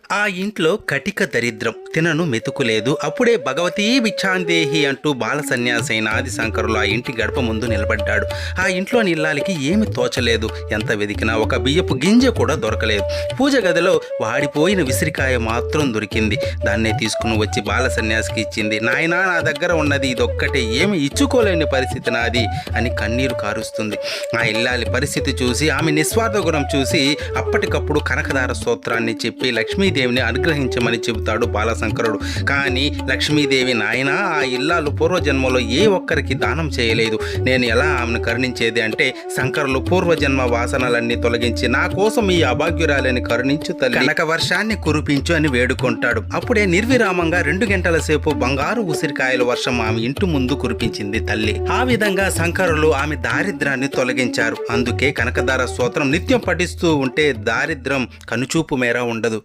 ఆ ఇంట్లో కటిక దరిద్రం, తినను మెతుకులేదు. అప్పుడే భగవతీ బిచ్చాందేహి అంటూ బాల సన్యాసి అయిన ఆదిశంకరులు ఆ ఇంటి గడప ముందు నిలబడ్డాడు. ఆ ఇంట్లోని ఇల్లాలికి ఏమి తోచలేదు. ఎంత వెదికినా ఒక బియ్యపు గింజ కూడా దొరకలేదు. పూజ గదిలో వాడిపోయిన విసిరికాయ మాత్రం దొరికింది. దాన్నే తీసుకుని వచ్చి బాల సన్యాసికి ఇచ్చింది. నాయనా, నా దగ్గర ఉన్నది ఇదొక్కటే, ఏమి ఇచ్చుకోలేని పరిస్థితి నాది అని కన్నీరు కారుస్తుంది. ఆ ఇల్లాలి పరిస్థితి చూసి, ఆమె నిస్వార్థ గుణం చూసి అప్పటికప్పుడు కనకదార స్తోత్రాన్ని చెప్పి లక్ష్మీదేవిని అనుగ్రహించమని చెబుతాడు బాలశంకరుడు. కానీ లక్ష్మీదేవి, నాయనా, ఆ ఇల్లాలు పూర్వజన్మలో ఏ ఒక్కరికి దానం చేయలేదు, నేను ఎలా ఆమెను కరుణించేది అంటే, శంకరులు పూర్వజన్మ వాసనలన్నీ తొలగించి నా కోసం ఈ అభాగ్యురాలని కరుణించు తల్లి, కనక వర్షాన్ని కురిపించు అని వేడుకుంటాడు. అప్పుడే నిర్విరామంగా 2 గంటల సేపు బంగారు ఉసిరికాయల వర్షం ఆమె ఇంటి ముందు కురిపించింది తల్లి. ఆ విధంగా శంకరులు ఆమె దారిద్రాన్ని తొలగించారు. అందుకే కనకదార స్తోత్రం నిత్యం పఠిస్తూ ఉంటే దారిద్రం కనుచూపు మేర ఉండదు.